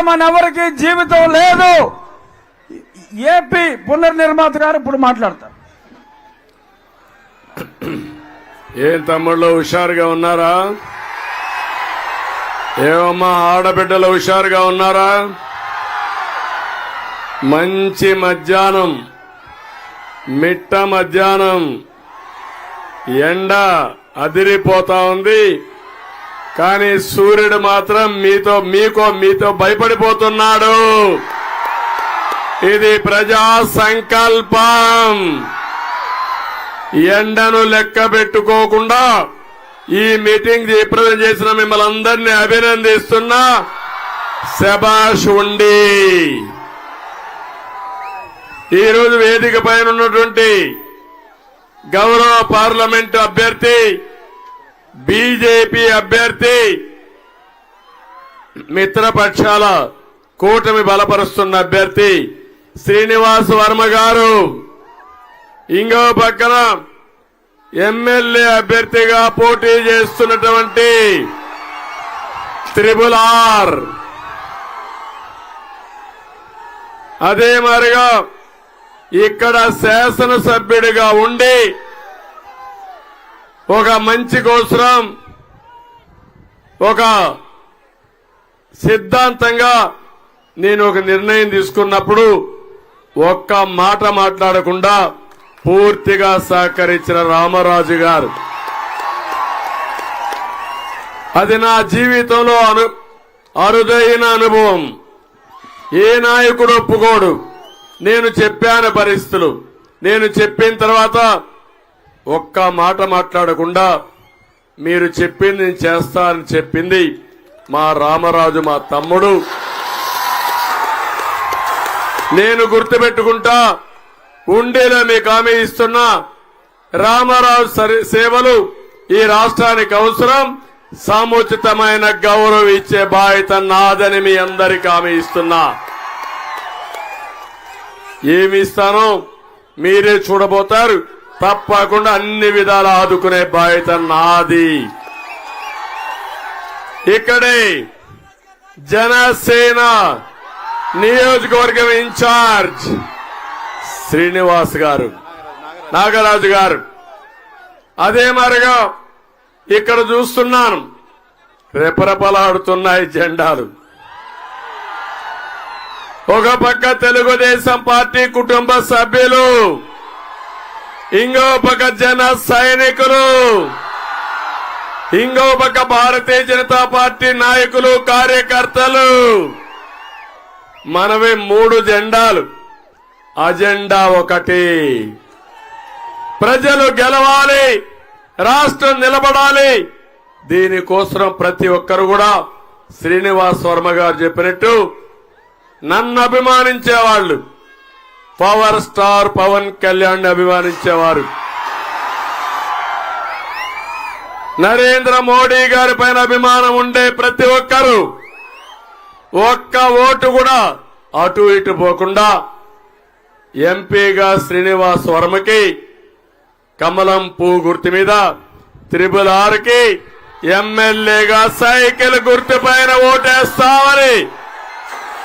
మనెవరికి జీవితం లేదు. ఏపీ పునర్నిర్మాత గారు ఇప్పుడు మాట్లాడతారు. ఏం తమ్ముళ్ళు హుషారుగా ఉన్నారా? ఏమమ్మా ఆడబిడ్డలు హుషారుగా ఉన్నారా? మంచి మధ్యాహ్నం, మిట్ట మధ్యాహ్నం, ఎండ అదిరిపోతా ఉంది. కానీ సూర్యుడు మాత్రం మీతో భయపడిపోతున్నాడు. ఇది ప్రజా సంకల్పం. ఎండను లెక్క పెట్టుకోకుండా ఈ మీటింగ్ జయప్రదం చేసిన మిమ్మల్ని అందరినీ అభినందిస్తున్నా. శభాష్ ఉండి. ఈరోజు వేదిక పైన ఉన్నటువంటి గౌరవ పార్లమెంటు అభ్యర్థి, బీజేపీ అభ్యర్థి, మిత్రపక్షాల కూటమి బలపరుస్తున్న అభ్యర్థి శ్రీనివాస్ వర్మ గారు, ఇంకో పక్కన ఎమ్మెల్యే అభ్యర్థిగా పోటీ చేస్తున్నటువంటి RRR, అదే మరిగా ఇక్కడ శాసనసభ్యుడిగా ఉండి ఒక మంచి కోసం ఒక సిద్ధాంతంగా నేను ఒక నిర్ణయం తీసుకున్నప్పుడు ఒక్క మాట మాట్లాడకుండా పూర్తిగా సహకరించిన రామరాజు గారు, అది నా జీవితంలో అరుదైన అనుభవం. ఏ నాయకుడు ఒప్పుకోడు. నేను చెప్పాను పరిస్థితులు. నేను చెప్పిన తర్వాత ఒక్క మాట మాట్లాడకుండా మీరు చెప్పింది నేను చేస్తానని చెప్పింది మా రామరాజు, మా తమ్ముడు. నేను గుర్తుపెట్టుకుంటా. ఉండేలా మీకు హామీ ఇస్తున్నా. రామరాజు సేవలు ఈ రాష్ట్రానికి అవసరం. సముచితమైన గౌరవం ఇచ్చే బాధ్యత నాదని మీ అందరికీ హామీ ఇస్తున్నా. ఏమి ఇస్తానో మీరే చూడబోతారు. తప్పకుండా అన్ని విధాలా ఆదుకునే బాధ్యత నాది. ఇక్కడే జనసేన నియోజకవర్గం ఇన్ఛార్జ్ శ్రీనివాస్ గారు, నాగరాజు గారు, అదే మరిగా ఇక్కడ చూస్తున్నాను రెపరెపలాడుతున్నాయి జెండాలు. ఒక పక్క తెలుగుదేశం పార్టీ కుటుంబ సభ్యులు, ఇంకో పక్క జన సైనికులు, ఇంకో పక్క భారతీయ జనతా పార్టీ నాయకులు, కార్యకర్తలు. మనవి 3 జెండాలు. అజెండా ఒకటి, ప్రజలు గెలవాలి, రాష్ట్రం నిలబడాలి. దీనికోసం ప్రతి ఒక్కరు కూడా శ్రీనివాస్ వర్మ గారు చెప్పినట్టు నన్ను అభిమానించేవాళ్లు, పవర్ స్టార్ పవన్ కళ్యాణ్ అభిమానించేవారు, నరేంద్ర మోడీ గారి పైన అభిమానం ఉండే ప్రతి ఒక్కరు ఒక్క ఓటు కూడా అటు ఇటు పోకుండా ఎంపీగా శ్రీనివాస్ వర్మకి కమలం పువ్వు గుర్తు మీద RRRకి ఎమ్మెల్యేగా సైకిల్ గుర్తు పైన ఓటేస్తామని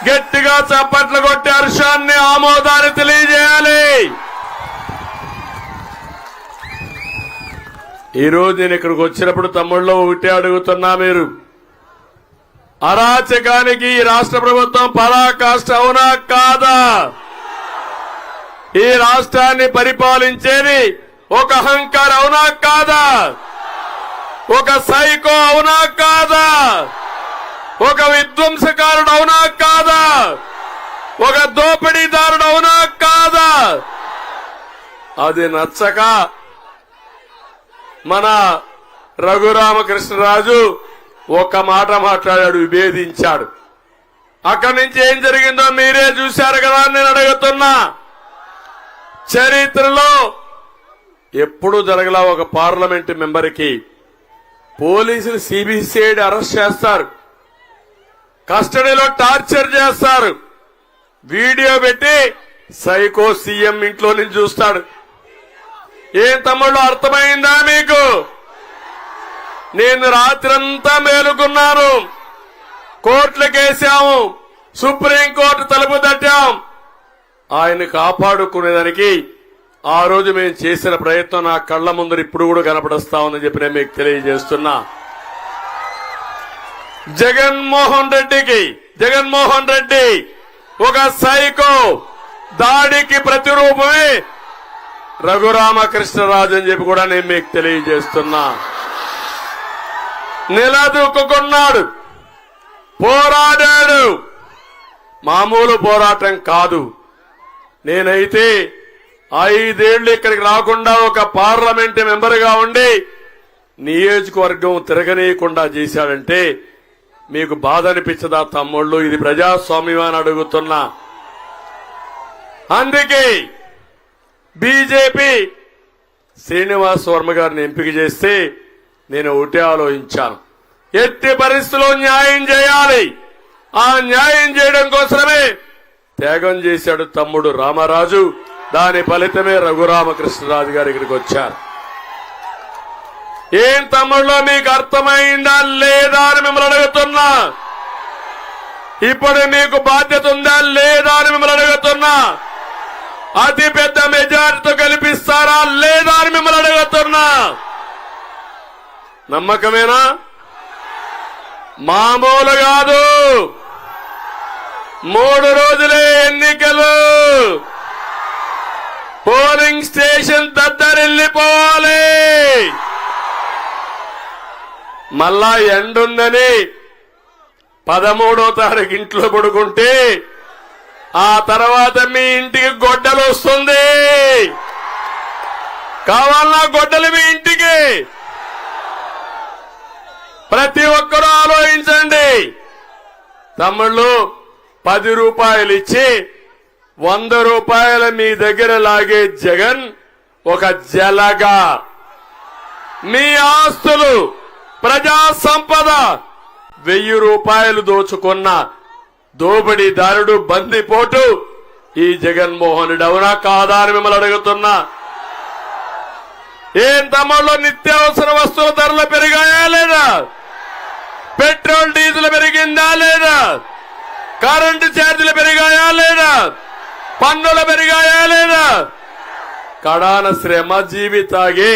గట్టిగా చప్పట్లు కొట్టి హర్షాన్ని, ఆమోదాన్ని తెలియజేయాలి. ఈరోజు నేను ఇక్కడికి వచ్చినప్పుడు తమ్ముళ్ళు ఒకటే అడుగుతున్నా, మీరు అరాచకానికి ఈ రాష్ట్ర ప్రభుత్వం పరాకాష్ట అవునా కాదా? ఈ రాష్ట్రాన్ని పరిపాలించేది ఒక అహంకారం అవునా కాదా? ఒక సైకో అవునా కాదా? ఒక విధ్వంసకారుడు అవునా కాదా? ఒక దోపిడీదారుడు అవునా కాదా? అది నచ్చక మన రఘురామకృష్ణరాజు ఒక మాట మాట్లాడాడు, విభేదించాడు. అక్కడి నుంచి ఏం జరిగిందో మీరే చూశారు కదా. నేను అడుగుతున్నా, చరిత్రలో ఎప్పుడూ జరగలా ఒక పార్లమెంటు మెంబర్కి పోలీసులు సిబిసిఐడి అరెస్ట్ చేస్తారు, కస్టడీలో టార్చర్ చేస్తారు, వీడియో పెట్టి సైకో సీఎం ఇంట్లో నుంచి చూస్తాడు. ఏం తమ్ముళ్ళు అర్థమైందా మీకు? నేను రాత్రంతా మేలుకున్నాను, కోర్టులకేసాము, సుప్రీంకోర్టు తలుపు తట్టాం. ఆయన కాపాడుకునేదానికి ఆ రోజు మేము చేసిన ప్రయత్నం నా కళ్ల ముందర ఇప్పుడు కూడా కనపడస్తా ఉందని చెప్పి నేను మీకు తెలియజేస్తున్నా. జగన్మోహన్ రెడ్డి ఒక సైకో. దాడికి ప్రతిరూపమే రఘురామకృష్ణరాజు అని చెప్పి కూడా నేను మీకు తెలియజేస్తున్నా. నిలదొక్కున్నాడు, పోరాడాడు. మామూలు పోరాటం కాదు. నేనైతే 5 ఏళ్లు ఇక్కడికి రాకుండా ఒక పార్లమెంట్ మెంబర్గా ఉండి నియోజకవర్గం తిరగనీయకుండా చేశాడంటే మీకు బాధ అనిపించదా తమ్ముళ్ళు? ఇది ప్రజాస్వామ్యం అని అడుగుతున్నా. అందుకే బీజేపీ శ్రీనివాస్ వర్మ గారిని ఎంపిక చేస్తే నేను ఒకటే ఆలోచించాను, ఎట్టి పరిస్థితుల్లో న్యాయం చేయాలి. ఆ న్యాయం చేయడం కోసమే త్యాగం చేశాడు తమ్ముడు రామరాజు. దాని ఫలితమే రఘురామకృష్ణరాజు గారు ఇక్కడికి వచ్చారు. ఏం తమ్ముళ్ళో మీకు అర్థమైందా లేదా అని మిమ్మల్ని అడుగుతున్నా. ఇప్పుడు మీకు బాధ్యత ఉందా లేదా అని మిమ్మల్ని అడుగుతున్నా. అతి పెద్ద మెజారిటీతో గెలిపిస్తారా లేదా అని మిమ్మల్ని అడుగుతున్నా. నమ్మకమేనా? మామూలు కాదు. 3 రోజులే ఎన్నికలు. పోలింగ్ స్టేషన్ దద్దరిల్లిపోవాలి. మళ్ళా ఎండుందని 13వ తారీఖు ఇంట్లో పడుకుంటే ఆ తర్వాత మీ ఇంటికి గొడ్డలు వస్తుంది. కావాలన్నా గొడ్డలు మీ ఇంటికి. ప్రతి ఒక్కరూ ఆలోచించండి. తమ్ముళ్ళు 10 రూపాయలు ఇచ్చి 100 రూపాయలు మీ దగ్గర లాగే జగన్ ఒక జలగా. మీ ఆస్తులు, ప్రజా సంపద 1000 రూపాయలు దోచుకున్న దోపిడీదారుడు, బందిపోటు ఈ జగన్మోహన్ రెడ్డి. అవునా కాదా అని మిమ్మల్ని అడుగుతున్నా. ఏం తమ్ముళ్ళు నిత్యావసర వస్తువుల ధరలు పెరిగాయా లేదా? పెట్రోల్ డీజిల్ పెరిగిందా లేదా? కరెంటు ఛార్జీలు పెరిగాయా లేదా? పన్నులు పెరిగాయా లేదా? కడాన శ్రమజీవి తాగే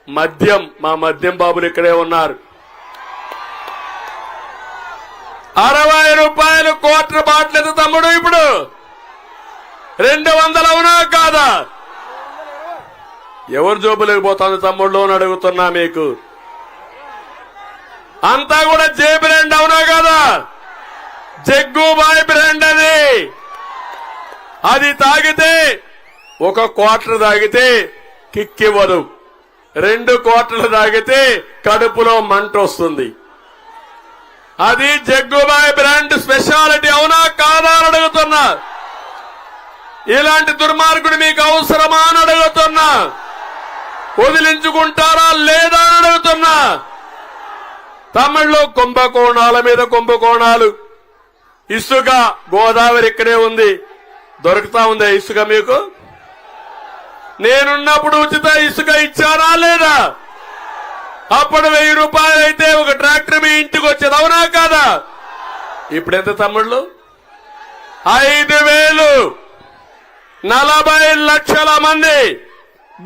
మద్యం, మా మద్యం బాబులు ఇక్కడే ఉన్నారు. 60 రూపాయలు క్వార్టర్ బాటిల్ తమ్ముడు. ఇప్పుడు 200 అవునా కాదా? ఎవరు జోబులకు పోతుంది తమ్ముళ్ళు అని అడుగుతున్నా మీకు. అంతా కూడా జే బ్రాండ్ అవునా కదా? జగ్గుబాయ్ బ్రాండ్ అది తాగితే 1 క్వార్టర్ తాగితే కిక్కివ్వదు, 2 క్వార్టర్లు తాగితే కడుపులో మంట వస్తుంది. అది జగ్గుబాయ్ బ్రాండ్ స్పెషాలిటీ. అవునా కాదా అని అడుగుతున్నా. ఇలాంటి దుర్మార్గుడు మీకు అవసరమా అని అడుగుతున్నా. వదిలించుకుంటారా లేదా అని అడుగుతున్నా. తమిళ్లో కుంభకోణాల మీద కుంభకోణాలు. ఇసుక గోదావరి ఇక్కడే ఉంది, దొరుకుతా ఉందా ఇసుక మీకు? నేనున్నప్పుడు ఉచిత ఇసుక ఇచ్చారా లేదా? అప్పుడు 1000 రూపాయలు అయితే ఒక ట్రాక్టర్ మీ ఇంటికి వచ్చేది. అవునా కాదా? ఇప్పుడు ఎంత తమ్ముళ్ళు? 5000. 40 లక్షల మంది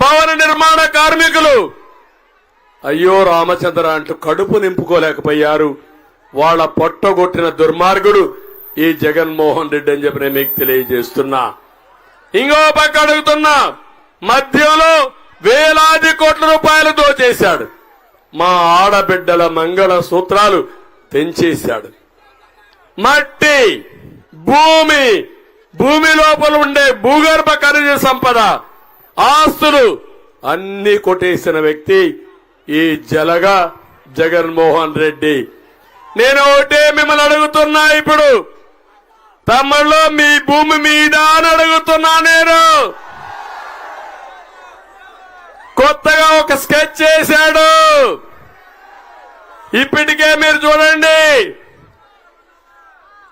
భవన నిర్మాణ కార్మికులు అయ్యో రామచంద్ర అంటూ కడుపు నింపుకోలేకపోయారు. వాళ్ళ పొట్టగొట్టిన దుర్మార్గుడు ఈ జగన్మోహన్ రెడ్డి అని చెప్పి నేను మీకు తెలియజేస్తున్నా. ఇంకో పక్క అడుగుతున్నా, మధ్యలో వేలాది కోట్ల రూపాయలు దోచేశాడు. మా ఆడబిడ్డల మంగళ సూత్రాలు తెంచేశాడు. మట్టి, భూమి లోపల ఉండే భూగర్భ ఖనిజ సంపద, ఆస్తులు అన్ని కొట్టేసిన వ్యక్తి ఈ జలగా జగన్మోహన్ రెడ్డి. నేను ఒకటే మిమ్మల్ని అడుగుతున్నా. ఇప్పుడు తమ్ముళ్ళు మీ భూమి మీద అని అడుగుతున్నా. నేను కొత్తగా ఒక స్కెచ్ చేశాడు. ఇప్పటికే మీరు చూడండి,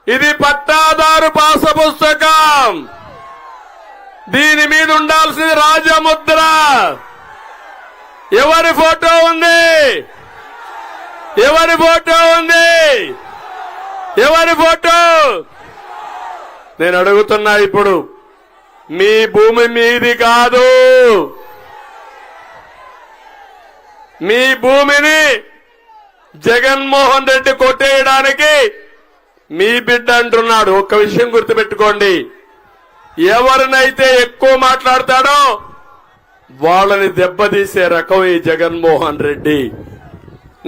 ఇది పట్టాదారు పాస పుస్తకం. దీని మీద ఉండాల్సింది రాజముద్ర. ఎవరి ఫోటో ఉంది? ఎవరి ఫోటో ఉంది? ఎవరి ఫోటో? నేను అడుగుతున్నా ఇప్పుడు, మీ భూమి మీది కాదు, మీ భూమిని జగన్మోహన్ రెడ్డి కొట్టేయడానికి మీ బిడ్డ అంటున్నాడు. ఒక్క విషయం గుర్తుపెట్టుకోండి, ఎవరినైతే ఎక్కువ మాట్లాడతాడో వాళ్ళని దెబ్బతీసే రకం ఈ జగన్మోహన్ రెడ్డి.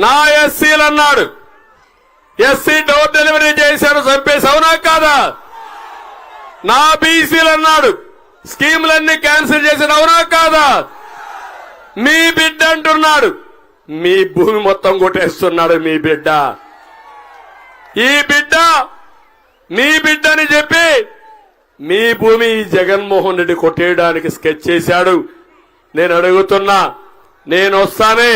నా ఎస్సీలు అన్నాడు, ఎస్సీ డోర్ డెలివరీ చేశారు, చంపేసి, అవునా కాదా? నా బీసీలు అన్నాడు, స్కీములన్నీ క్యాన్సిల్ చేశారు, అవునా కాదా? మీ బిడ్డ అంటున్నాడు, మీ భూమి మొత్తం కొట్టేస్తున్నాడు మీ బిడ్డ. ఈ బిడ్డ మీ బిడ్డని చెప్పి మీ భూమి జగన్మోహన్ రెడ్డి కొట్టేయడానికి స్కెచ్ చేశాడు. నేను అడుగుతున్నా, నేను వస్తానే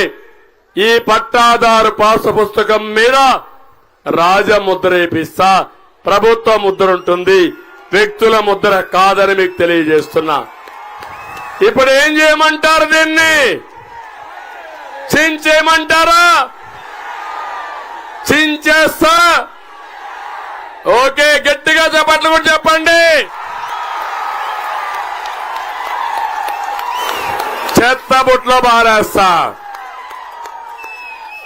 ఈ పట్టాదారు పాసు పుస్తకం మీద రాజముద్ర వేపిస్తా, ప్రభుత్వ ముద్ర ఉంటుంది, వ్యక్తుల ముద్ర కాదని మీకు తెలియజేస్తున్నా. ఇప్పుడు ఏం చేయమంటారు? దీన్ని చించేయమంటారా? చించేస్తా. ఓకే, గట్టిగా చప్పట్లు కూడా చెప్పండి. చెత్త బుట్లో బారేస్తా.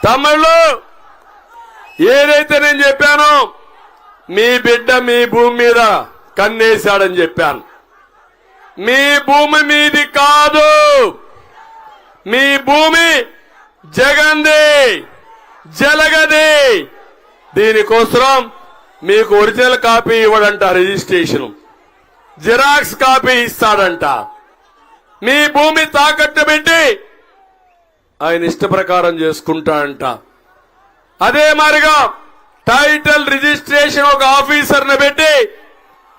తమిళ్ళు ఏదైతే నేను చెప్పానో, మీ బిడ్డ మీ భూమి మీద కన్నేశాడని చెప్పాను. మీ భూమి మీది కాదు, మీ భూమి జగన్ది, జలగది. దీనికోసం మీకు ఒరిజినల్ కాపీ ఇవ్వడంట, రిజిస్ట్రేషన్ జిరాక్స్ కాపీ ఇస్తాడంట. మీ భూమి తాకట్టు పెట్టి ఆయన ఇష్ట ప్రకారం చేసుకుంటాడంట. అదే మాదిరిగా టైటిల్ రిజిస్ట్రేషన్ ఒక ఆఫీసర్ని పెట్టి,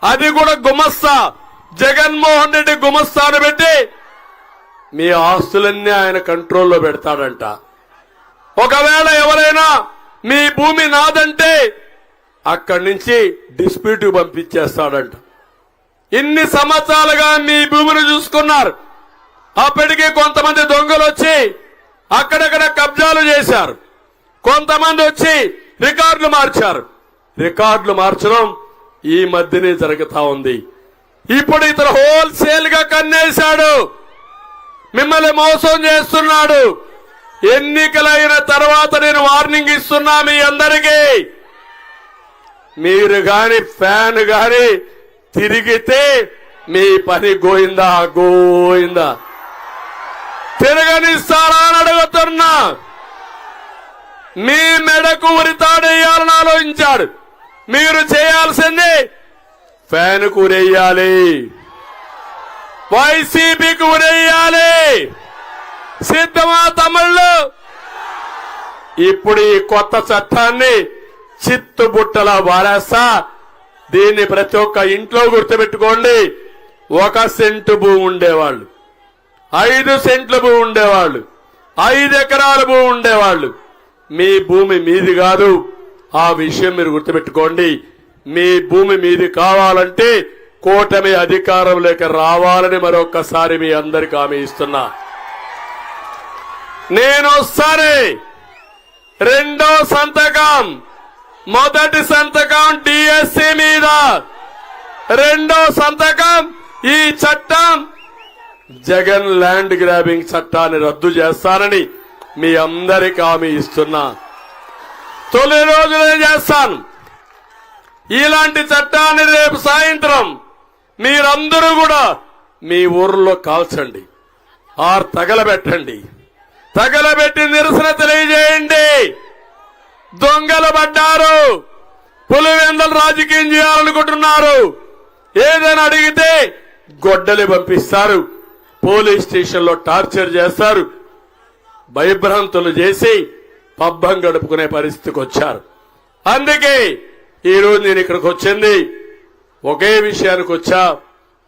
అది కూడా గుమస్తా, జగన్మోహన్ రెడ్డి గుమస్తాను పెట్టి మీ ఆస్తులన్నీ ఆయన కంట్రోల్లో పెడతాడంట. ఒకవేళ ఎవరైనా మీ భూమి నాదంటే అక్కడి నుంచి డిస్ప్యూట్ పంపించేస్తాడంట. ఇన్ని సంవత్సరాలుగా మీ భూమిని చూసుకున్నారు. అప్పటికి కొంతమంది దొంగలు వచ్చి అక్కడక్కడ కబ్జాలు చేశారు, కొంతమంది వచ్చి రికార్డులు మార్చారు. రికార్డులు మార్చడం ఈ మధ్యనే జరుగుతా ఉంది. ఇప్పుడు ఇతను హోల్సేల్ గా కన్నేశాడు, మిమ్మల్ని మోసం చేస్తున్నాడు. ఎన్నికలైన తర్వాత నేను వార్నింగ్ ఇస్తున్నా మీ అందరికీ, మీరు గాని ఫ్యాన్ గాని తిరిగితే మీ పని గోయిందా గోయిందా. తిరగనిస్తారా అని అడుగుతున్నా. మీ మెడకు ఉరితాడేయాలని ఆలోచించాడు. మీరు చేయాల్సింది ఫ్యాన్ కు ఉరేయాలి, వైసీపీకి ఉరేయాలి. సిద్ధమా తమిళ్ళు? ఇప్పుడు ఈ కొత్త చట్టాన్ని చిత్తుబుట్టలా వారేస్తా. దీన్ని ప్రతి ఒక్క ఇంట్లో గుర్తుపెట్టుకోండి. 1 సెంటు భూమి ఉండేవాళ్ళు, 5 సెంట్ల భూమి ఉండేవాళ్ళు, 5 ఎకరాల భూమి ఉండేవాళ్ళు. మీ భూమి మీది కాదు, ఆ విషయం మీరు గుర్తుపెట్టుకోండి. మీ భూమి మీది కావాలంటే కూటమి అధికారంలోకి రావాలని మరొక్కసారి మీ అందరికీ హామీ ఇస్తున్నా. నేను వస్తానే రెండో సంతకం, మొదటి సంతకం డిఎస్సి మీద, రెండో సంతకం ఈ చట్టం జగన్ ల్యాండ్ గ్రాబింగ్ చట్టాన్ని రద్దు చేస్తానని మీ అందరికీ హామీ ఇస్తున్నా. తొలి రోజునే చేస్తాను. ఇలాంటి చట్టాన్ని రేపు సాయంత్రం మీరందరూ కూడా మీ ఊర్లో కాల్చండి, ఆర్ తగలబెట్టండి. తగలబెట్టి నిరసన తెలియజేయండి. దొంగలు పడ్డారు, పులివెందలు రాజకీయం చేయాలనుకుంటున్నారు. ఏదైనా అడిగితే గొడ్డలి పంపిస్తారు, పోలీస్ స్టేషన్లో టార్చర్ చేస్తారు, భయభ్రాంతులు చేసి పబ్బం గడుపుకునే పరిస్థితికి వచ్చారు. అందుకే ఈరోజు నేను ఇక్కడికి వచ్చింది ఒకే విషయానికి వచ్చా.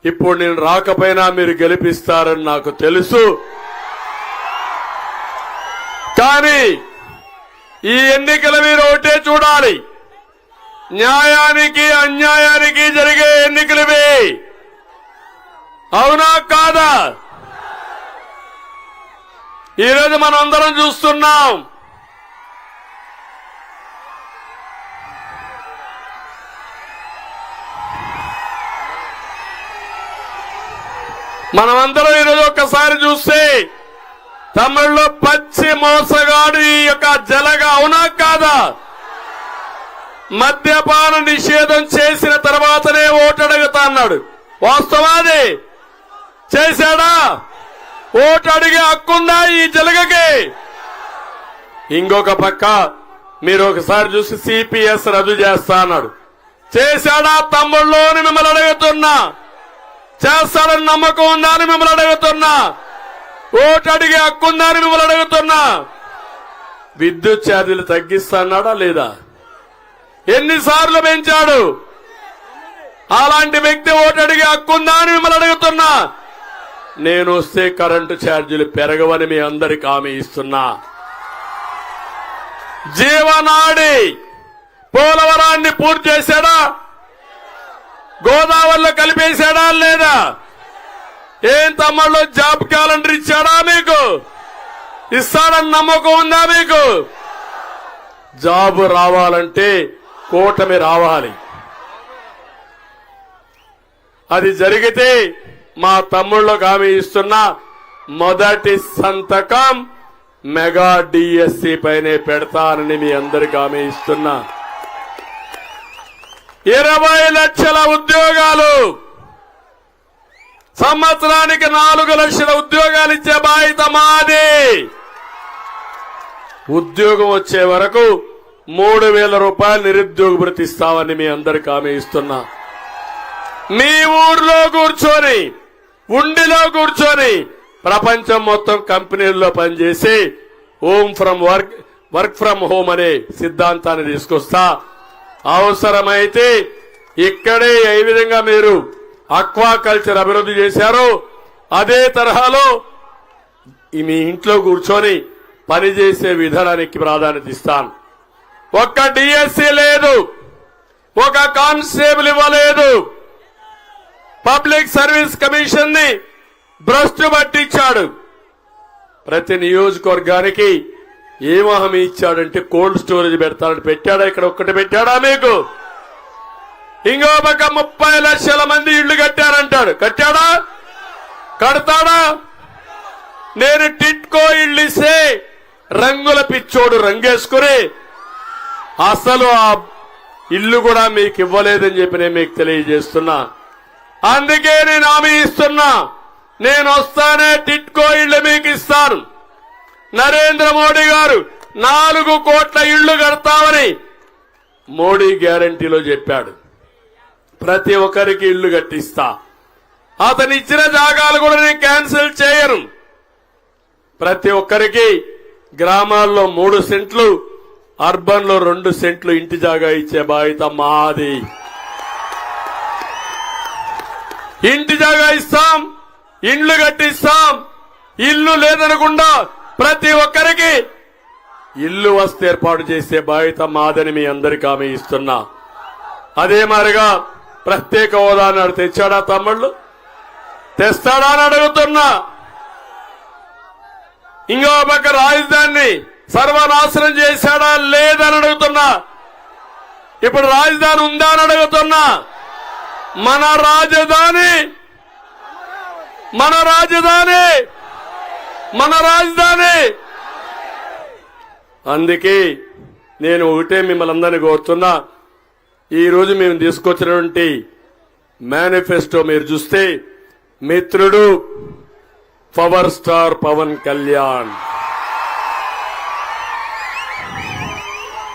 ఇప్పుడు నేను రాకపోయినా మీరు గెలిపిస్తారని నాకు తెలుసు. కానీ ఈ ఎన్నికలు మీరు ఒకటే చూడాలి, న్యాయానికి అన్యాయానికి జరిగే ఎన్నికలవి, అవునా కాదా? ఈరోజు మనందరం చూస్తున్నాం. మనమందరం ఈరోజు ఒక్కసారి చూస్తే తమిళ్లో పచ్చి మోసగాడు ఈ యొక్క జలగా అవునా కాదా? మద్యపాన నిషేధం చేసిన తర్వాతనే ఓటు అడుగుతా అన్నాడు. వాస్తవాది చేశాడా? ఓటు అడిగే హక్కుందా ఈ జలగకి? ఇంకొక పక్క మీరు ఒకసారి చూసి సిపిఎస్ రద్దు చేస్తా అన్నాడు. చేశాడా తమ్ముళ్ళు అని మిమ్మల్ని అడుగుతున్నా. చేస్తాడని నమ్మకం ఉందా అని మిమ్మల్ని అడుగుతున్నా. ఓటు అడిగే హక్కుందా అని మిమ్మల్ని అడుగుతున్నా. విద్యుత్ ఛార్జీలు తగ్గిస్తా అన్నాడా లేదా? ఎన్నిసార్లు పెంచాడు? అలాంటి వ్యక్తి ఓటు అడిగే హక్కుందా అని మిమ్మల్ని అడుగుతున్నా. నేను వస్తే కరెంటు ఛార్జీలు పెరగవని మీ అందరికి హామీ ఇస్తున్నా. జీవనాడి పోలవరాన్ని పూర్తి చేశాడా? గోదావరిలో కలిపేశాడా లేదా? ఏం తమ్ముళ్ళు జాబ్ క్యాలెండర్ ఇచ్చాడా మీకు? ఇస్తాడని నమ్మకం ఉందా మీకు? జాబు రావాలంటే కూటమి రావాలి. అది జరిగితే మా తమ్ముళ్ళకు హామీ ఇస్తున్నా, మొదటి సంతకం మెగా డిఎస్సి పైనే పెడతానని మీ అందరికి హామీ ఇస్తున్నా. 20 లక్షల ఉద్యోగాలు, సంవత్సరానికి 4 లక్షల ఉద్యోగాలు ఇచ్చే బాధ్యత మాది. ఉద్యోగం వచ్చే వరకు 3,000 రూపాయలు నిరుద్యోగ భృతి ఇస్తామని మీ అందరికి హామీ ఇస్తున్నా. మీ ఊర్లో కూర్చొని, ఉండిలో కూర్చొని ప్రపంచం మొత్తం కంపెనీల్లో పనిచేసి వర్క్ ఫ్రం హోమ్ అనే సిద్ధాంతాన్ని తీసుకొస్తా. అవసరమైతే ఇక్కడే ఏ విధంగా మీరు అక్వాకల్చర్ అభివృద్ధి చేశారో అదే తరహాలో మీ ఇంట్లో కూర్చొని పనిచేసే విధానానికి ప్రాధాన్యత ఇస్తాను. ఒక్క డిఎస్సి లేదు, ఒక కానిస్టేబుల్ ఇవ్వలేదు. పబ్లిక్ సర్వీస్ కమిషన్ ని భ్రష్టు పట్టించాడు. ప్రతి నియోజకవర్గానికి ఏం హామీ ఇచ్చాడంటే కోల్డ్ స్టోరేజ్ పెడతాడని పెట్టాడా? ఇక్కడ ఒక్కటి పెట్టాడా మీకు? ఇంకో పక్క 30 లక్షల మంది ఇళ్లు కట్టారంటాడు. కట్టాడా? కడతాడా? నేను టిట్కో ఇళ్లు ఇస్తే రంగుల పిచ్చోడు రంగేసుకుని అసలు ఆ ఇల్లు కూడా మీకు ఇవ్వలేదని చెప్పి నేను మీకు తెలియజేస్తున్నా. అందుకే నేను హామీ ఇస్తున్నా, నేను వస్తానే టిట్కో ఇళ్లు మీకు ఇస్తాను. నరేంద్ర మోడీ గారు 4 కోట్ల ఇళ్లు కడతామని మోడీ గ్యారంటీలో చెప్పాడు. ప్రతి ఒక్కరికి ఇళ్లు కట్టిస్తా. అతను ఇచ్చిన జాగాలు కూడా నేను క్యాన్సిల్ చేయను. ప్రతి ఒక్కరికి గ్రామాల్లో 3 సెంట్లు, అర్బన్ లో 2 సెంట్లు ఇంటి జాగా ఇచ్చే బాధ్యత మాది. ఇంటి జాగా ఇస్తాం, ఇండ్లు కట్టిస్తాం. ఇల్లు లేదనకుండా ప్రతి ఒక్కరికి ఇల్లు వస్తే ఏర్పాటు చేసే బాధ్యత మాదని మీ అందరికీ హామీ ఇస్తున్నా. అదే మాదిరిగా ప్రత్యేక హోదా నాడు తెచ్చాడా తమ్ముళ్ళు? తెస్తాడా అని అడుగుతున్నా. ఇంకో పక్క రాజధానిని సర్వనాశనం చేశాడా లేదని అడుగుతున్నా. ఇప్పుడు రాజధాని ఉందా అని అడుగుతున్నా. మన రాజధాని మన రాజధాని మన రాజధాని. అందుకే నేను ఒకటే మిమ్మల్ని అందరినీ కోరుతున్నా, ఈ రోజు మేము తీసుకొచ్చినటువంటి మేనిఫెస్టో మీరు చూస్తే మిత్రుడు పవర్ స్టార్ పవన్ కళ్యాణ్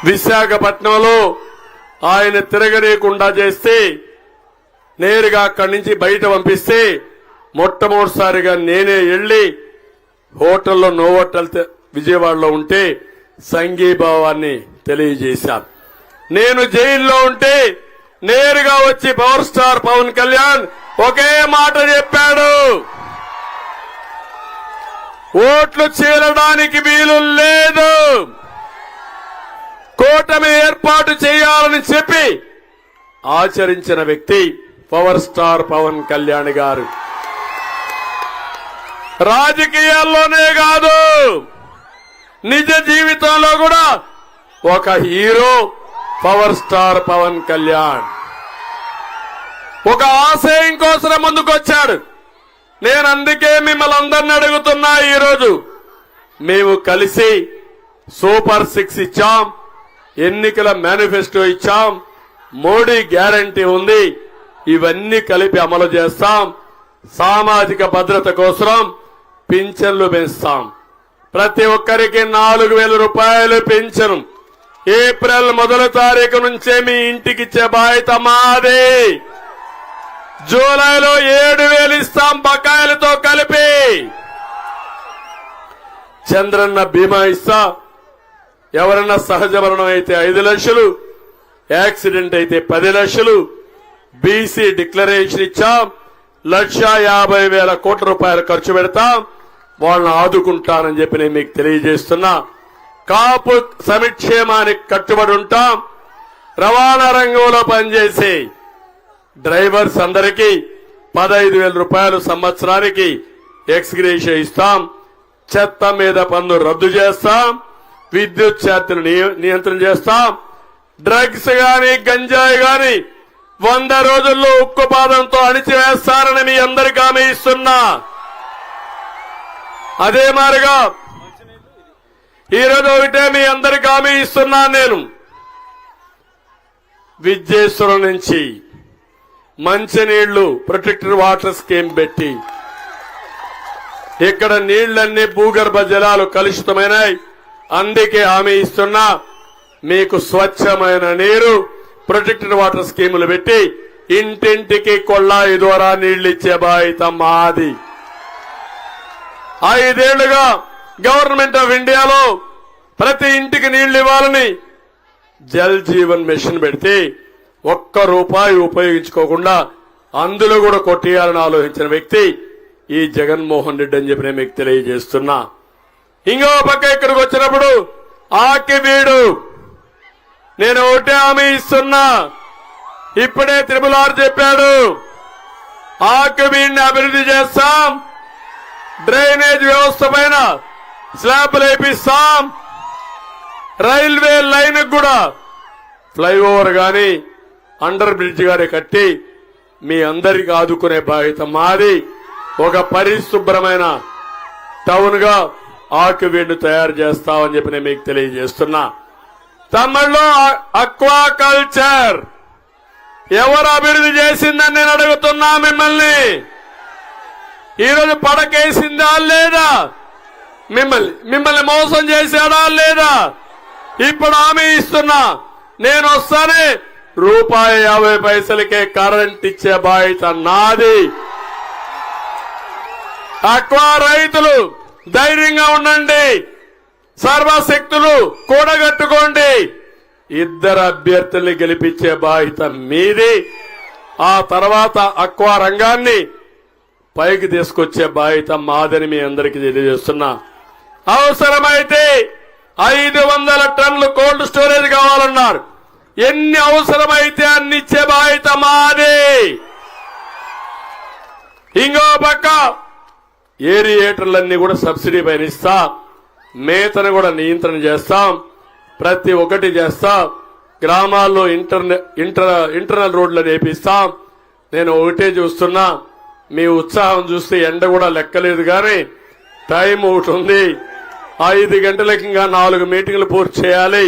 విశాఖపట్నంలో ఆయన తిరగనీయకుండా చేస్తే, నేరుగా అక్కడి నుంచి బయట పంపిస్తే మొట్టమొదటిసారిగా నేనే వెళ్లి హోటల్లో నోవోటల్ విజయవాడలో ఉంటే సంఘీభావాన్ని తెలియజేశాను. నేను జైల్లో ఉంటే నేరుగా వచ్చి పవర్ స్టార్ పవన్ కళ్యాణ్ ఒకే మాట చెప్పాడు, ఓట్లు చీలడానికి వీలు లేదు, కూటమి ఏర్పాటు చేయాలని చెప్పి ఆచరించిన వ్యక్తి పవర్ స్టార్ పవన్ కళ్యాణ్ గారు. రాజకీయాల్లోనే కాదు, నిజ జీవితంలో కూడా ఒక hero power star Pawan Kalyan. ఒక ఆశయం కోసం ముందుకొచ్చాడు. నేను అందుకే మిమ్మల్ని అందరిని అడుగుతున్నా. ఈరోజు మేము కలిసి సూపర్ 6 ఇచ్చాం, ఎన్నికల మేనిఫెస్టో ఇచ్చాం, మోడీ గ్యారంటీ ఉంది. ఇవన్నీ కలిపి అమలు చేస్తాం. సామాజిక భద్రత కోసం పింఛన్లు పెంచుతాం. ప్రతి ఒక్కరికి 4,000 రూపాయలు పెన్షన్ ఏప్రిల్ 1వ తారీఖు నుంచే మీ ఇంటికి ఇచ్చే బాధ్యత మాదే. జూలైలో 7,000 ఇస్తాం బకాయిలతో కలిపి. చంద్రన్న బీమా ఇస్తా. ఎవరన్నా సహజ మరణం అయితే 5 లక్షలు, యాక్సిడెంట్ అయితే 10 లక్షలు. బీసీ డిక్లరేషన్ ఇచ్చాం. 1,50,000 కోట్ల రూపాయలు ఖర్చు పెడతాం. వాళ్ళని ఆదుకుంటానని చెప్పి నేను మీకు తెలియజేస్తున్నా. కాపు సంక్షేమానికి కట్టుబడి ఉంటాం. రవాణా రంగంలో పనిచేసే డ్రైవర్స్ అందరికీ 15,000 రూపాయలు సంవత్సరానికి ఎక్స్గ్రేషియా ఇస్తాం. చెత్త మీద పన్ను రద్దు చేస్తాం. విద్యుత్ ఛార్జీలు నియంత్రణ చేస్తాం. డ్రగ్స్ గాని గంజాయి గాని 100 రోజుల్లో ఉక్కుపాదంతో అణిచివేస్తారని మీ అందరికీ హామీ ఇస్తున్నా. అదే మాదిరిగా ఈరోజు ఒకటే మీ అందరికీ హామీ ఇస్తున్నా. నేను విద్యేశ్వరం నుంచి మంచినీళ్లు ప్రొటెక్టెడ్ వాటర్ స్కీమ్ పెట్టి ఇక్కడ నీళ్లన్నీ భూగర్భ జలాలు కలుషితమైనాయి. అందుకే హామీ ఇస్తున్నా. మీకు స్వచ్ఛమైన నీరు ప్రొటెక్టెడ్ వాటర్ స్కీములు పెట్టి ఇంటింటికి కొళ్ళాయి ద్వారా నీళ్లు ఇచ్చే బాధ్యత మాది. 5 ఏళ్లుగా గవర్నమెంట్ ఆఫ్ ఇండియాలో ప్రతి ఇంటికి నీళ్లు ఇవ్వాలని జల్ జీవన్ మిషన్ పెడితే ఒక్క రూపాయి ఉపయోగించుకోకుండా అందులో కూడా కొట్టేయాలని ఆలోచించిన వ్యక్తి ఈ జగన్మోహన్ రెడ్డి అని చెప్పి నేను మీకు తెలియజేస్తున్నా. ఇంకో పక్క ఇక్కడికి వచ్చినప్పుడు ఆకి వీడు నేను ఒకటే హామీ ఇస్తున్నా. ఇప్పుడే త్రిపుల్ చెప్పాడు. ఆకి వీడిని అభివృద్ధి చేస్తాం. డ్రైనేజ్ వ్యవస్థ పైన స్లాబ్లు వేపిస్తాం. రైల్వే లైన్ కూడా ఫ్లైఓవర్ గాని అండర్ బ్రిడ్జ్ గాని కట్టి మీ అందరికీ ఆదుకునే బాధ్యత మాది. ఒక పరిశుభ్రమైన టౌన్ గా ఆక్యువీడ్ను తయారు చేస్తామని చెప్పి నేను మీకు తెలియజేస్తున్నా. తమిళలో అక్వాకల్చర్ ఎవరు అభివృద్ధి చేసిందని నేను అడుగుతున్నా మిమ్మల్ని. ఈరోజు పడకేసిందా లేదా? మిమ్మల్ని మోసం చేశాడా లేదా? ఇప్పుడు హామీ ఇస్తున్నా. నేను వస్తానే ₹50 కరెంట్ ఇచ్చే బాధ్యత నాది. అక్వా రైతులు ధైర్యంగా ఉండండి. సర్వశక్తులు కూడగట్టుకోండి. 2 అభ్యర్థుల్ని గెలిపించే బాధ్యత మీది. ఆ తర్వాత అక్వా రంగాన్ని పైకి తీసుకొచ్చే బాధ్యత మాదని మీ అందరికీ తెలియజేస్తున్నా. అవసరమైతే 500 టన్నులు కోల్డ్ స్టోరేజ్ కావాలన్నారు. ఎన్ని అవసరమైతే అన్ని ఇచ్చే బాధ్యత మాది. ఇంకో పక్క ఏరియేటర్లన్నీ కూడా సబ్సిడీ పైన ఇస్తా. మేతను కూడా నియంత్రణ చేస్తాం. ప్రతి ఒక్కటి చేస్తాం. గ్రామాల్లో ఇంటర్నల్ రోడ్లు వేపిస్తాం. నేను ఒకటే చూస్తున్నా. మీ ఉత్సాహం చూస్తే ఎండ కూడా లెక్కలేదు కానీ టైం ఒకటి ఉంది. 5 గంటలకి ఇంకా 4 మీటింగ్లు పూర్తి చేయాలి.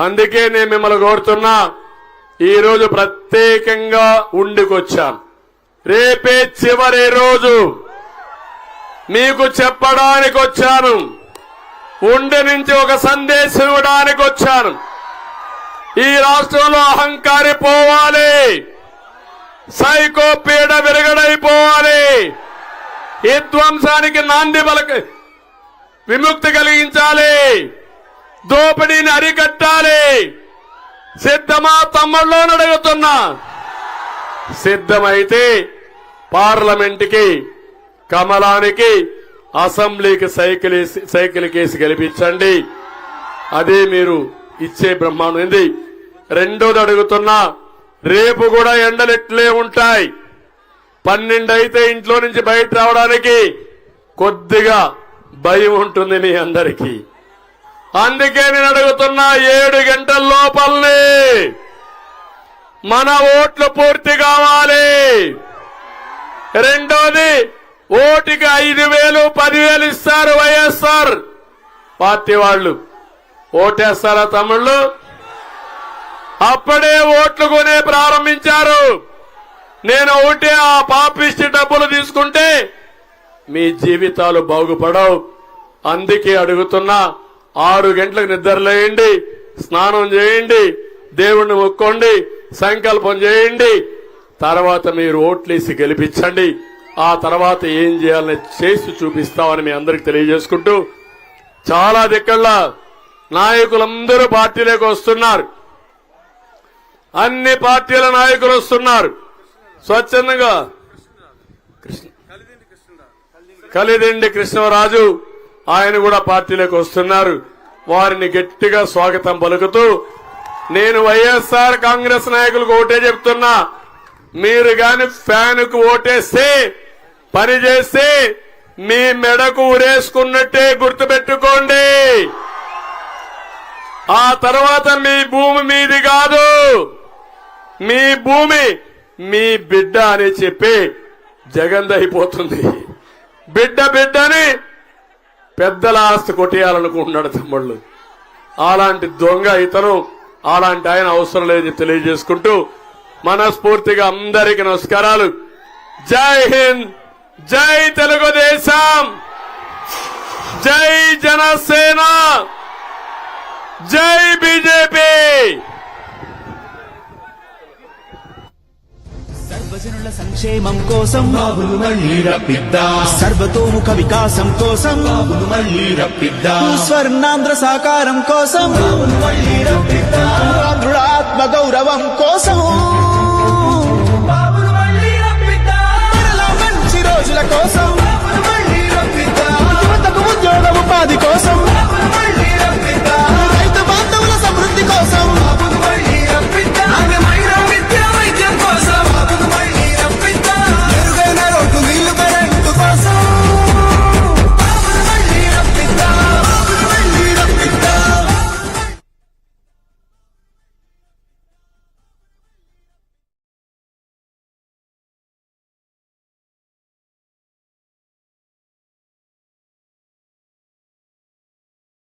అందుకే నేను మిమ్మల్ని కోరుతున్నా. ఈరోజు ప్రత్యేకంగా ఉండికొచ్చాను. రేపే చివరి రోజు. మీకు చెప్పడానికి వచ్చాను. ఉండి నుంచి ఒక సందేశం ఇవ్వడానికి వచ్చాను. ఈ రాష్ట్రంలో అహంకారి పోవాలి. సైకో పీడ విరగడైపోవాలి. విధ్వంసానికి నాంది విముక్తి కలిగించాలి. దోపిడీని అరికట్టాలి. సిద్ధమా తమ్ముళ్ళో అడుగుతున్నా. సిద్ధమైతే పార్లమెంటుకి, కమలానికి, అసెంబ్లీకి సైకిల్ కేసు గెలిపించండి. అదే మీరు ఇచ్చే బ్రహ్మాండం ఏంది. రెండోది అడుగుతున్నా. రేపు కూడా ఎండలెట్లే ఉంటాయి. 12 అయితే ఇంట్లో నుంచి బయట రావడానికి కొద్దిగా భయం ఉంటుంది మీ అందరికీ. అందుకే నేను అడుగుతున్నా 7 గంటల లోపలనే మన ఓట్లు పూర్తి కావాలి. రెండోది, ఓటుకి 5,000 10,000 ఇస్తారు వైఎస్ఆర్ పార్టీ వాళ్ళు. ఓటేస్తారా తమ్ముళ్ళు? అప్పుడే ఓట్లు కొనే ప్రారంభించారు. నేను ఒకటే, ఆ పాపిష్టి డబ్బులు తీసుకుంటే మీ జీవితాలు బాగుపడవు. అందుకే అడుగుతున్నా, 6 గంటలకు నిద్రలేయండి, స్నానం చేయండి, దేవుణ్ణి మొక్కోండి, సంకల్పం చేయండి. తర్వాత మీరు ఓట్లేసి గెలిపించండి. ఆ తర్వాత ఏం చేయాలని చేసి చూపిస్తామని మీ అందరికి తెలియజేసుకుంటూ, చాలా దిక్కల్లా నాయకులందరూ పార్టీలోకి వస్తున్నారు. అన్ని పార్టీల నాయకులు వస్తున్నారు స్వచ్ఛందంగా. కలిదిండి కృష్ణరాజు ఆయన కూడా పార్టీలోకి వస్తున్నారు. వారిని గట్టిగా స్వాగతం పలుకుతూ, నేను వైఎస్ఆర్ కాంగ్రెస్ నాయకులకు ఓటే చెప్తున్నా, మీరు గాని ఫ్యాన్కు ఓటేస్తే, పని చేస్తే మీ మెడకు ఉరేసుకున్నట్టే గుర్తుపెట్టుకోండి. ఆ తర్వాత మీ భూమి మీది కాదు, మీ భూమి మీ బిడ్డ అని చెప్పి జగందైపోతుంది. బిడ్డని పెద్దల ఆస్తి కొట్టేయాలనుకుంటున్నాడు తమ్ముళ్ళు. అలాంటి దొంగ ఇతను, అలాంటి ఆయన అవసరం లేదని తెలియజేసుకుంటూ మనస్ఫూర్తిగా అందరికీ నమస్కారాలు. జై హింద్, జై తెలుగుదేశం, జై జనసేన, జై బీజేపీ. సర్వజనుల సంక్షేమం కోసం బాబును మళ్ళీ రప్పిద్దాం, సర్వతోముఖ వికాసం కోసం బాబును మళ్ళీ రప్పిద్దాం, స్వర్ణాంధ్ర సాకారం కోసం బాబును మళ్ళీ రప్పిద్దాం, ఆంధ్రుల ఆత్మ గౌరవం కోసం బాబును మళ్ళీ రప్పిద్దాం, మరలా మంచి రోజుల కోసం